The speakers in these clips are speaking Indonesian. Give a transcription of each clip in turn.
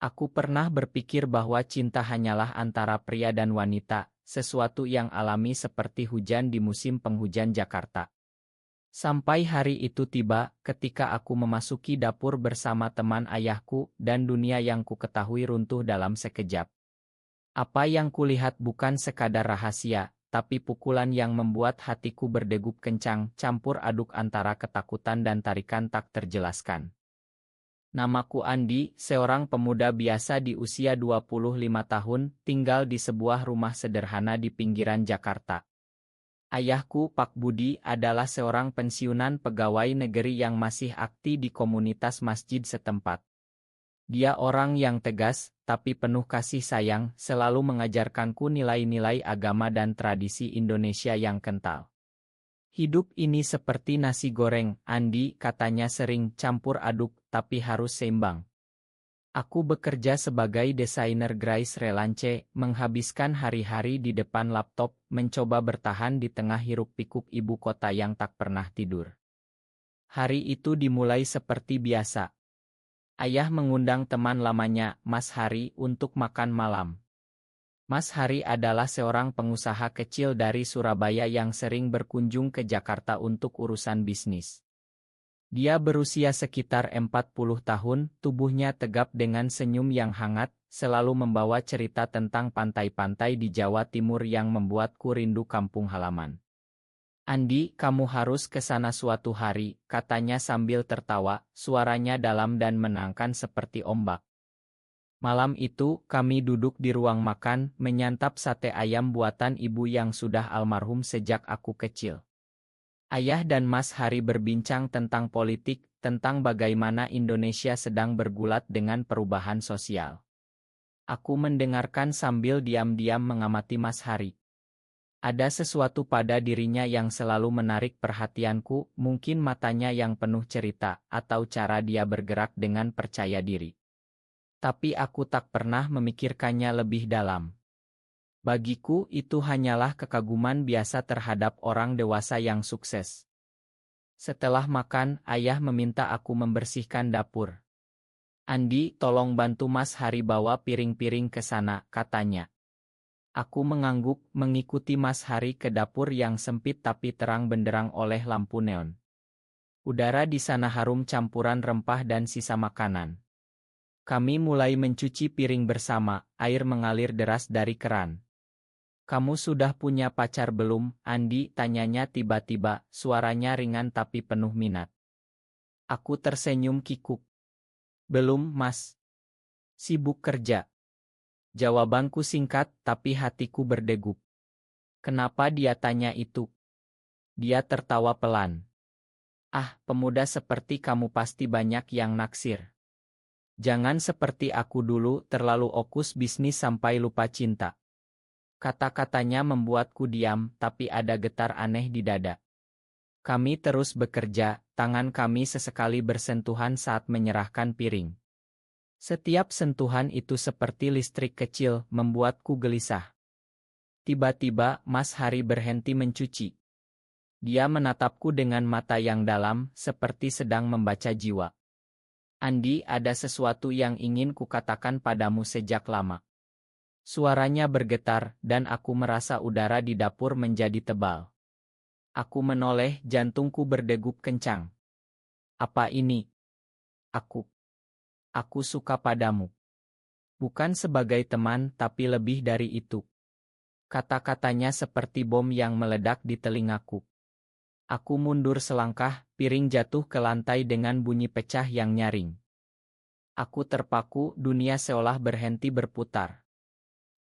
Aku pernah berpikir bahwa cinta hanyalah antara pria dan wanita, sesuatu yang alami seperti hujan di musim penghujan Jakarta. Sampai hari itu tiba, ketika aku memasuki dapur bersama teman ayahku, dan dunia yang kuketahui runtuh dalam sekejap. Apa yang kulihat bukan sekadar rahasia, tapi pukulan yang membuat hatiku berdegup kencang, campur aduk antara ketakutan dan tarikan tak terjelaskan. Namaku Andi, seorang pemuda biasa di usia 25 tahun, tinggal di sebuah rumah sederhana di pinggiran Jakarta. Ayahku, Pak Budi, adalah seorang pensiunan pegawai negeri yang masih aktif di komunitas masjid setempat. Dia orang yang tegas, tapi penuh kasih sayang, selalu mengajarkanku nilai-nilai agama dan tradisi Indonesia yang kental. Hidup ini seperti nasi goreng, Andi, katanya sering campur aduk, tapi harus seimbang. Aku bekerja sebagai desainer Grace Relance, menghabiskan hari-hari di depan laptop, mencoba bertahan di tengah hiruk-pikuk ibu kota yang tak pernah tidur. Hari itu dimulai seperti biasa. Ayah mengundang teman lamanya, Mas Hari, untuk makan malam. Mas Hari adalah seorang pengusaha kecil dari Surabaya yang sering berkunjung ke Jakarta untuk urusan bisnis. Dia berusia sekitar 40 tahun, tubuhnya tegap dengan senyum yang hangat, selalu membawa cerita tentang pantai-pantai di Jawa Timur yang membuatku rindu kampung halaman. Andi, kamu harus ke sana suatu hari, katanya sambil tertawa, suaranya dalam dan menenangkan seperti ombak. Malam itu, kami duduk di ruang makan, menyantap sate ayam buatan ibu yang sudah almarhum sejak aku kecil. Ayah dan Mas Hari berbincang tentang politik, tentang bagaimana Indonesia sedang bergulat dengan perubahan sosial. Aku mendengarkan sambil diam-diam mengamati Mas Hari. Ada sesuatu pada dirinya yang selalu menarik perhatianku, mungkin matanya yang penuh cerita, atau cara dia bergerak dengan percaya diri. Tapi aku tak pernah memikirkannya lebih dalam. Bagiku itu hanyalah kekaguman biasa terhadap orang dewasa yang sukses. Setelah makan, ayah meminta aku membersihkan dapur. Andi, tolong bantu Mas Hari bawa piring-piring ke sana, katanya. Aku mengangguk, mengikuti Mas Hari ke dapur yang sempit tapi terang benderang oleh lampu neon. Udara di sana harum campuran rempah dan sisa makanan. Kami mulai mencuci piring bersama, air mengalir deras dari keran. Kamu sudah punya pacar belum, Andi? Tanyanya tiba-tiba, suaranya ringan tapi penuh minat. Aku tersenyum kikuk. Belum, Mas. Sibuk kerja. Jawabanku singkat, tapi hatiku berdegup. Kenapa dia tanya itu? Dia tertawa pelan. Ah, pemuda seperti kamu pasti banyak yang naksir. Jangan seperti aku dulu, terlalu fokus bisnis sampai lupa cinta. Kata-katanya membuatku diam, tapi ada getar aneh di dada. Kami terus bekerja, tangan kami sesekali bersentuhan saat menyerahkan piring. Setiap sentuhan itu seperti listrik kecil, membuatku gelisah. Tiba-tiba, Mas Hari berhenti mencuci. Dia menatapku dengan mata yang dalam, seperti sedang membaca jiwa. Andi, ada sesuatu yang ingin kukatakan padamu sejak lama. Suaranya bergetar, dan aku merasa udara di dapur menjadi tebal. Aku menoleh, jantungku berdegup kencang. Apa ini? Aku suka padamu. Bukan sebagai teman, tapi lebih dari itu. Kata-katanya seperti bom yang meledak di telingaku. Aku mundur selangkah, piring jatuh ke lantai dengan bunyi pecah yang nyaring. Aku terpaku, dunia seolah berhenti berputar.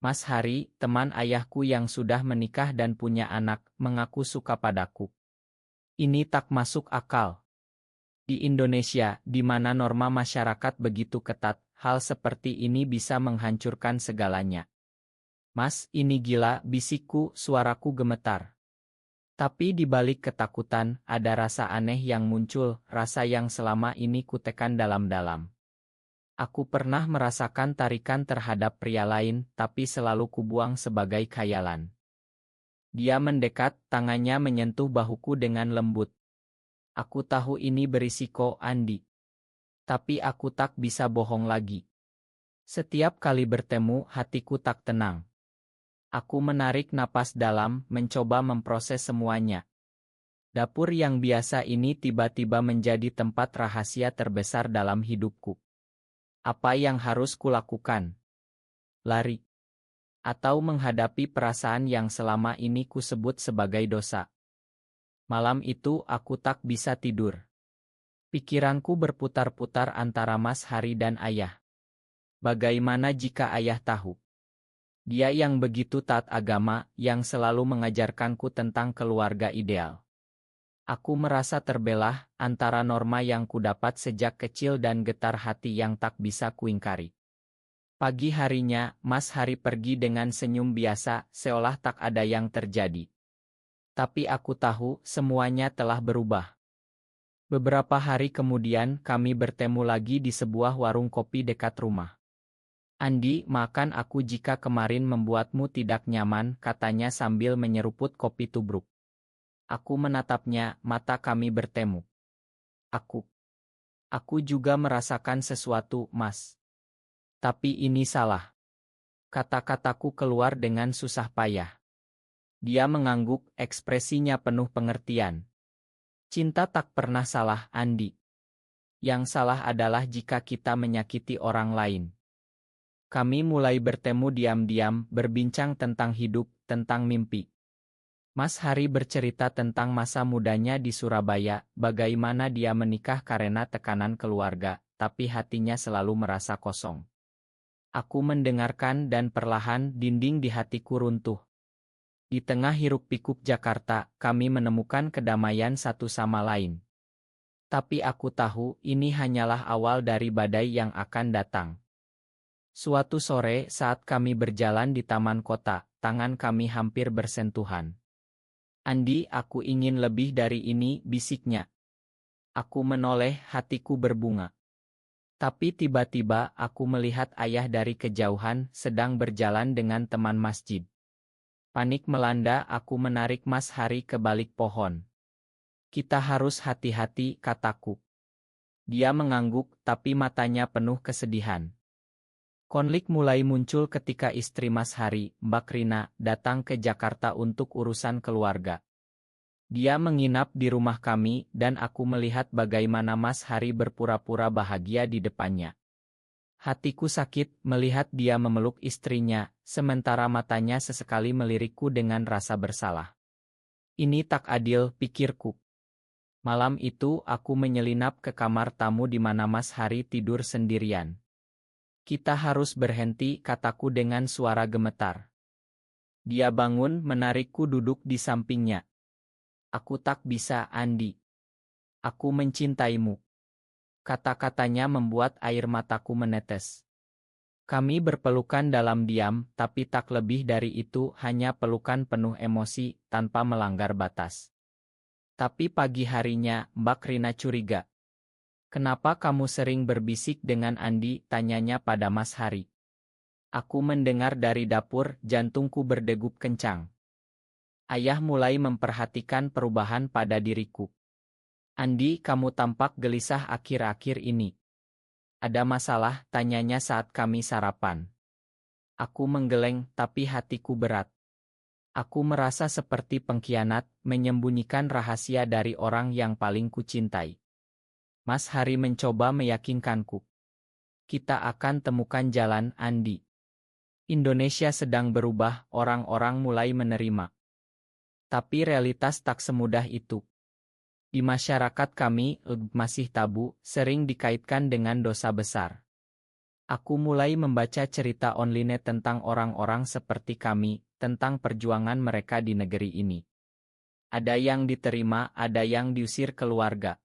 Mas Hari, teman ayahku yang sudah menikah dan punya anak, mengaku suka padaku. Ini tak masuk akal. Di Indonesia, di mana norma masyarakat begitu ketat, hal seperti ini bisa menghancurkan segalanya. Mas, ini gila, bisikku, suaraku gemetar. Tapi di balik ketakutan, ada rasa aneh yang muncul, rasa yang selama ini kutekan dalam-dalam. Aku pernah merasakan tarikan terhadap pria lain, tapi selalu kubuang sebagai khayalan. Dia mendekat, tangannya menyentuh bahuku dengan lembut. Aku tahu ini berisiko, Andi. Tapi aku tak bisa bohong lagi. Setiap kali bertemu, hatiku tak tenang. Aku menarik napas dalam, mencoba memproses semuanya. Dapur yang biasa ini tiba-tiba menjadi tempat rahasia terbesar dalam hidupku. Apa yang harus kulakukan? Lari. Atau menghadapi perasaan yang selama ini kusebut sebagai dosa. Malam itu aku tak bisa tidur. Pikiranku berputar-putar antara Mas Hari dan ayah. Bagaimana jika ayah tahu? Dia yang begitu taat agama, yang selalu mengajarkanku tentang keluarga ideal. Aku merasa terbelah antara norma yang kudapat sejak kecil dan getar hati yang tak bisa kuingkari. Pagi harinya, Mas Hari pergi dengan senyum biasa, seolah tak ada yang terjadi. Tapi aku tahu, semuanya telah berubah. Beberapa hari kemudian, kami bertemu lagi di sebuah warung kopi dekat rumah. Andi, maafkan aku jika kemarin membuatmu tidak nyaman, katanya sambil menyeruput kopi tubruk. Aku menatapnya, mata kami bertemu. Aku juga merasakan sesuatu, Mas. Tapi ini salah. Kata-kataku keluar dengan susah payah. Dia mengangguk, ekspresinya penuh pengertian. Cinta tak pernah salah, Andi. Yang salah adalah jika kita menyakiti orang lain. Kami mulai bertemu diam-diam, berbincang tentang hidup, tentang mimpi. Mas Hari bercerita tentang masa mudanya di Surabaya, bagaimana dia menikah karena tekanan keluarga, tapi hatinya selalu merasa kosong. Aku mendengarkan dan perlahan dinding di hatiku runtuh. Di tengah hiruk-pikuk Jakarta, kami menemukan kedamaian satu sama lain. Tapi aku tahu ini hanyalah awal dari badai yang akan datang. Suatu sore saat kami berjalan di taman kota, tangan kami hampir bersentuhan. Andi, aku ingin lebih dari ini, bisiknya. Aku menoleh, hatiku berbunga. Tapi tiba-tiba aku melihat ayah dari kejauhan sedang berjalan dengan teman masjid. Panik melanda, aku menarik Mas Hari ke balik pohon. Kita harus hati-hati, kataku. Dia mengangguk, tapi matanya penuh kesedihan. Konflik mulai muncul ketika istri Mas Hari, Mbak Rina, datang ke Jakarta untuk urusan keluarga. Dia menginap di rumah kami, dan aku melihat bagaimana Mas Hari berpura-pura bahagia di depannya. Hatiku sakit melihat dia memeluk istrinya, sementara matanya sesekali melirikku dengan rasa bersalah. Ini tak adil, pikirku. Malam itu aku menyelinap ke kamar tamu di mana Mas Hari tidur sendirian. Kita harus berhenti, kataku dengan suara gemetar. Dia bangun, menarikku duduk di sampingnya. Aku tak bisa, Andi. Aku mencintaimu. Kata-katanya membuat air mataku menetes. Kami berpelukan dalam diam, tapi tak lebih dari itu, hanya pelukan penuh emosi, tanpa melanggar batas. Tapi pagi harinya, Mbak Rina curiga. Kenapa kamu sering berbisik dengan Andi, tanyanya pada Mas Hari. Aku mendengar dari dapur, jantungku berdegup kencang. Ayah mulai memperhatikan perubahan pada diriku. Andi, kamu tampak gelisah akhir-akhir ini. Ada masalah, tanyanya saat kami sarapan. Aku menggeleng, tapi hatiku berat. Aku merasa seperti pengkhianat, menyembunyikan rahasia dari orang yang paling kucintai. Mas Hari mencoba meyakinkanku. Kita akan temukan jalan, Andi. Indonesia sedang berubah, orang-orang mulai menerima. Tapi realitas tak semudah itu. Di masyarakat kami, masih tabu, sering dikaitkan dengan dosa besar. Aku mulai membaca cerita online tentang orang-orang seperti kami, tentang perjuangan mereka di negeri ini. Ada yang diterima, ada yang diusir keluarga.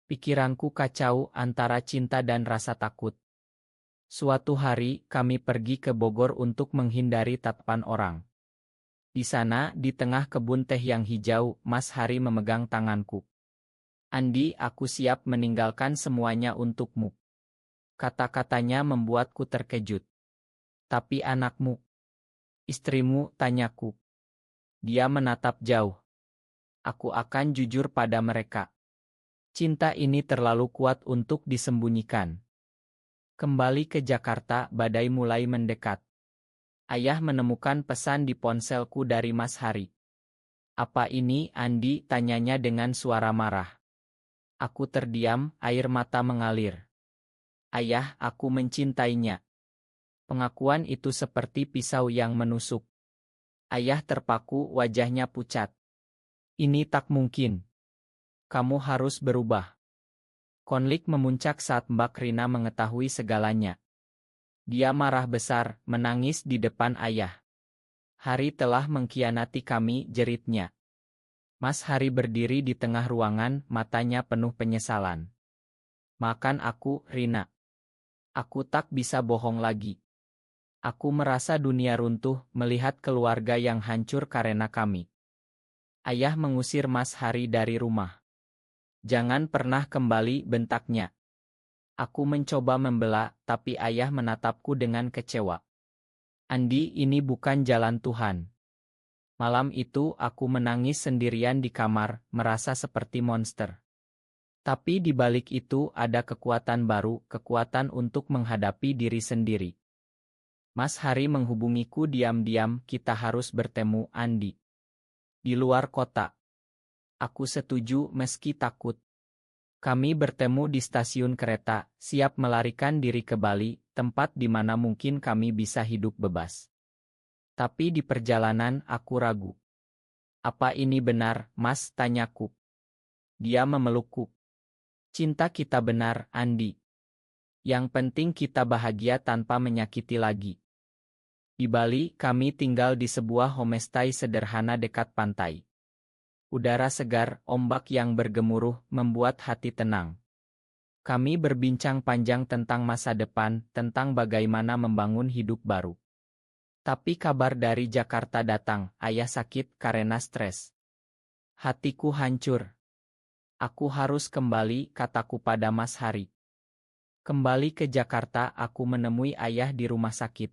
Pikiranku kacau antara cinta dan rasa takut. Suatu hari, kami pergi ke Bogor untuk menghindari tatapan orang. Di sana, di tengah kebun teh yang hijau, Mas Hari memegang tanganku. Andi, aku siap meninggalkan semuanya untukmu. Kata-katanya membuatku terkejut. Tapi anakmu, istrimu, tanyaku. Dia menatap jauh. Aku akan jujur pada mereka. Cinta ini terlalu kuat untuk disembunyikan. Kembali ke Jakarta, badai mulai mendekat. Ayah menemukan pesan di ponselku dari Mas Hari. "Apa ini, Andi?" tanyanya dengan suara marah. Aku terdiam, air mata mengalir. "Ayah, aku mencintainya." Pengakuan itu seperti pisau yang menusuk. Ayah terpaku, wajahnya pucat. "Ini tak mungkin. Kamu harus berubah." Konflik memuncak saat Mbak Rina mengetahui segalanya. Dia marah besar, menangis di depan ayah. "Hari telah mengkhianati kami," jeritnya. Mas Hari berdiri di tengah ruangan, matanya penuh penyesalan. "Makan aku, Rina. Aku tak bisa bohong lagi. Aku merasa dunia runtuh melihat keluarga yang hancur karena kami." Ayah mengusir Mas Hari dari rumah. "Jangan pernah kembali," bentaknya. Aku mencoba membela, tapi ayah menatapku dengan kecewa. "Andi, ini bukan jalan Tuhan." Malam itu aku menangis sendirian di kamar, merasa seperti monster. Tapi di balik itu ada kekuatan baru, kekuatan untuk menghadapi diri sendiri. Mas Hari menghubungiku diam-diam, "Kita harus bertemu, Andi. Di luar kota." Aku setuju meski takut. Kami bertemu di stasiun kereta, siap melarikan diri ke Bali, tempat di mana mungkin kami bisa hidup bebas. Tapi di perjalanan aku ragu. "Apa ini benar, Mas?" tanyaku. Dia memelukku. "Cinta kita benar, Andi. Yang penting kita bahagia tanpa menyakiti lagi." Di Bali, kami tinggal di sebuah homestay sederhana dekat pantai. Udara segar, ombak yang bergemuruh, membuat hati tenang. Kami berbincang panjang tentang masa depan, tentang bagaimana membangun hidup baru. Tapi kabar dari Jakarta datang, ayah sakit karena stres. Hatiku hancur. "Aku harus kembali," kataku pada Mas Hari. Kembali ke Jakarta, aku menemui ayah di rumah sakit.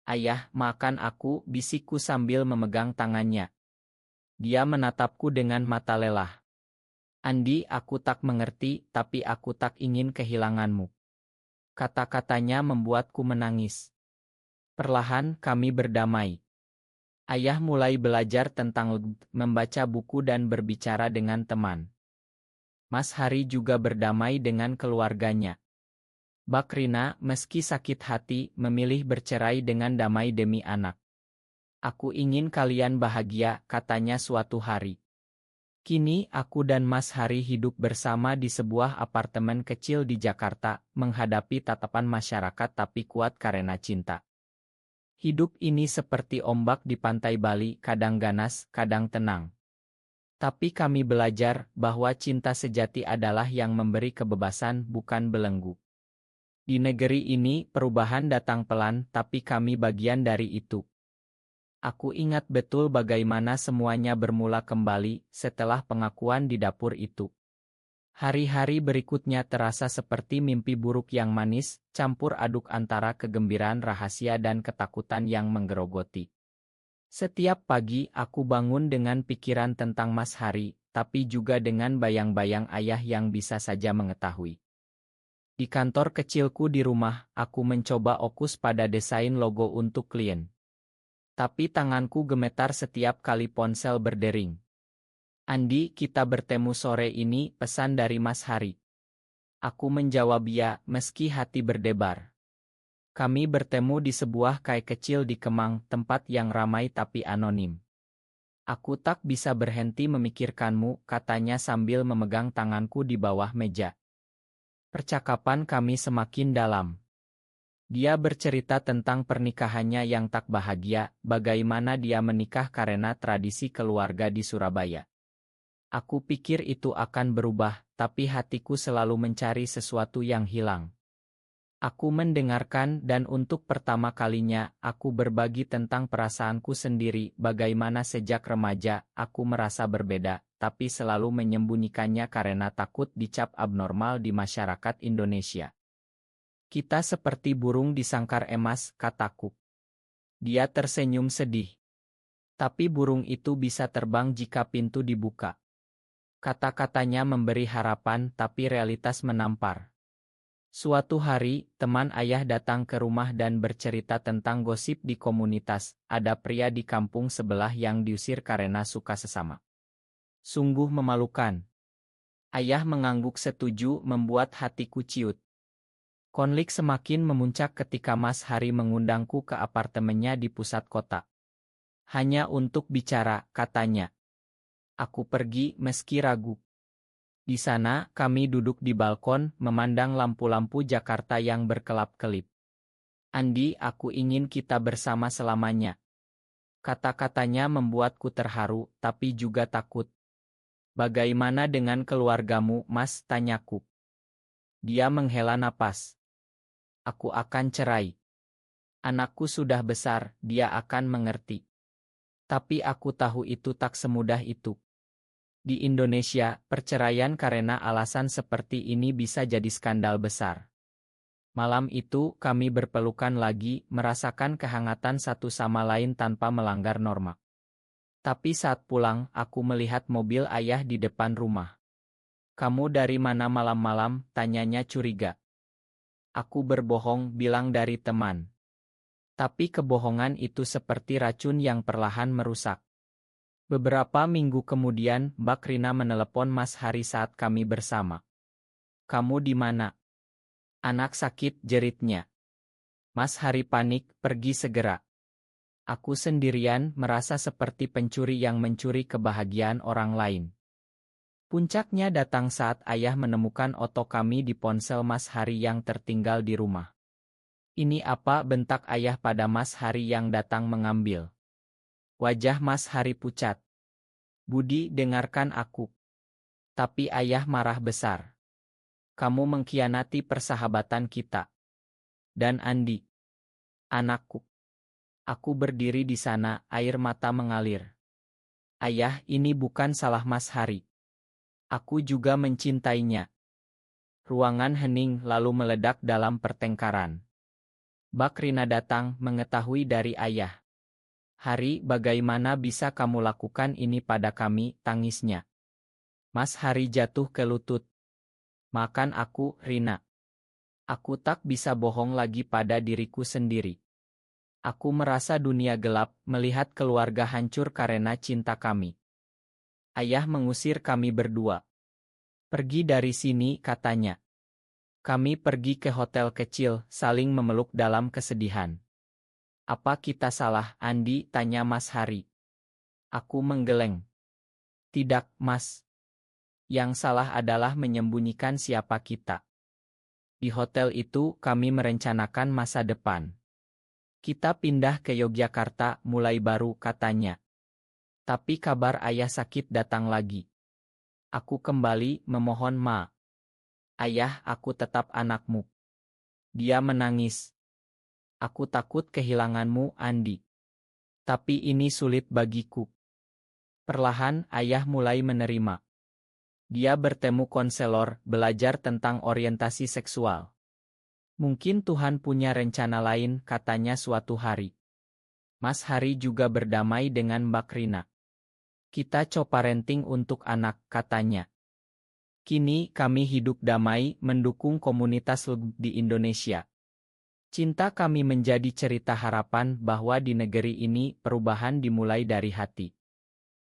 "Ayah, makan aku," bisikku sambil memegang tangannya. Dia menatapku dengan mata lelah. "Andi, aku tak mengerti, tapi aku tak ingin kehilanganmu." Kata-katanya membuatku menangis. Perlahan kami berdamai. Ayah mulai belajar tentang membaca buku dan berbicara dengan teman. Mas Hari juga berdamai dengan keluarganya. Mbak Rina, meski sakit hati, memilih bercerai dengan damai demi anak. "Aku ingin kalian bahagia," katanya suatu hari. Kini aku dan Mas Hari hidup bersama di sebuah apartemen kecil di Jakarta, menghadapi tatapan masyarakat tapi kuat karena cinta. Hidup ini seperti ombak di pantai Bali, kadang ganas, kadang tenang. Tapi kami belajar bahwa cinta sejati adalah yang memberi kebebasan, bukan belenggu. Di negeri ini, perubahan datang pelan, tapi kami bagian dari itu. Aku ingat betul bagaimana semuanya bermula kembali setelah pengakuan di dapur itu. Hari-hari berikutnya terasa seperti mimpi buruk yang manis, campur aduk antara kegembiraan rahasia dan ketakutan yang menggerogoti. Setiap pagi aku bangun dengan pikiran tentang Mas Hari, tapi juga dengan bayang-bayang ayah yang bisa saja mengetahui. Di kantor kecilku di rumah, aku mencoba fokus pada desain logo untuk klien. Tapi tanganku gemetar setiap kali ponsel berdering. "Andi, kita bertemu sore ini," pesan dari Mas Hari. Aku menjawab ya, meski hati berdebar. Kami bertemu di sebuah kai kecil di Kemang, tempat yang ramai tapi anonim. "Aku tak bisa berhenti memikirkanmu," katanya sambil memegang tanganku di bawah meja. Percakapan kami semakin dalam. Dia bercerita tentang pernikahannya yang tak bahagia, bagaimana dia menikah karena tradisi keluarga di Surabaya. Aku pikir itu akan berubah, tapi hatiku selalu mencari sesuatu yang hilang. Aku mendengarkan dan untuk pertama kalinya, aku berbagi tentang perasaanku sendiri, bagaimana sejak remaja, aku merasa berbeda, tapi selalu menyembunyikannya karena takut dicap abnormal di masyarakat Indonesia. "Kita seperti burung di sangkar emas," kataku. Dia tersenyum sedih. "Tapi burung itu bisa terbang jika pintu dibuka." Kata-katanya memberi harapan tapi realitas menampar. Suatu hari, teman ayah datang ke rumah dan bercerita tentang gosip di komunitas. Ada pria di kampung sebelah yang diusir karena suka sesama. Sungguh memalukan. Ayah mengangguk setuju, membuat hatiku ciut. Konflik semakin memuncak ketika Mas Hari mengundangku ke apartemennya di pusat kota. Hanya untuk bicara, katanya. Aku pergi meski ragu. Di sana, kami duduk di balkon, memandang lampu-lampu Jakarta yang berkelap-kelip. Andi, aku ingin kita bersama selamanya. Kata-katanya membuatku terharu, tapi juga takut. Bagaimana dengan keluargamu, Mas? Tanyaku. Dia menghela napas. Aku akan cerai. Anakku sudah besar, dia akan mengerti. Tapi aku tahu itu tak semudah itu. Di Indonesia, perceraian karena alasan seperti ini bisa jadi skandal besar. Malam itu, kami berpelukan lagi, merasakan kehangatan satu sama lain tanpa melanggar norma. Tapi saat pulang, aku melihat mobil ayah di depan rumah. Kamu dari mana malam-malam? Tanyanya curiga. Aku berbohong, bilang dari teman. Tapi kebohongan itu seperti racun yang perlahan merusak. Beberapa minggu kemudian, Mbak Rina menelepon Mas Hari saat kami bersama. Kamu di mana? Anak sakit, jeritnya. Mas Hari panik, pergi segera. Aku sendirian, merasa seperti pencuri yang mencuri kebahagiaan orang lain. Puncaknya datang saat ayah menemukan oto kami di ponsel Mas Hari yang tertinggal di rumah. Ini apa? Bentak ayah pada Mas Hari yang datang mengambil. Wajah Mas Hari pucat. Budi, dengarkan aku. Tapi ayah marah besar. Kamu mengkhianati persahabatan kita. Dan Andi. Anakku. Aku berdiri di sana, air mata mengalir. Ayah, ini bukan salah Mas Hari. Aku juga mencintainya. Ruangan hening lalu meledak dalam pertengkaran. Mbak Rina datang, mengetahui dari ayah. Hari, bagaimana bisa kamu lakukan ini pada kami? Tangisnya. Mas Hari jatuh ke lutut. Makan aku, Rina. Aku tak bisa bohong lagi pada diriku sendiri. Aku merasa dunia gelap, melihat keluarga hancur karena cinta kami. Ayah mengusir kami berdua. Pergi dari sini, katanya. Kami pergi ke hotel kecil, saling memeluk dalam kesedihan. Apa kita salah, Andi? Tanya Mas Hari. Aku menggeleng. Tidak, Mas. Yang salah adalah menyembunyikan siapa kita. Di hotel itu, kami merencanakan masa depan. Kita pindah ke Yogyakarta, mulai baru, katanya. Tapi kabar ayah sakit datang lagi. Aku kembali, memohon ma. Ayah, aku tetap anakmu. Dia menangis. Aku takut kehilanganmu, Andi. Tapi ini sulit bagiku. Perlahan, ayah mulai menerima. Dia bertemu konselor, belajar tentang orientasi seksual. Mungkin Tuhan punya rencana lain, katanya suatu hari. Mas Hari juga berdamai dengan Mbak Rina. Kita coba parenting untuk anak, katanya. Kini kami hidup damai, mendukung komunitas LGBTQ di Indonesia. Cinta kami menjadi cerita harapan bahwa di negeri ini perubahan dimulai dari hati.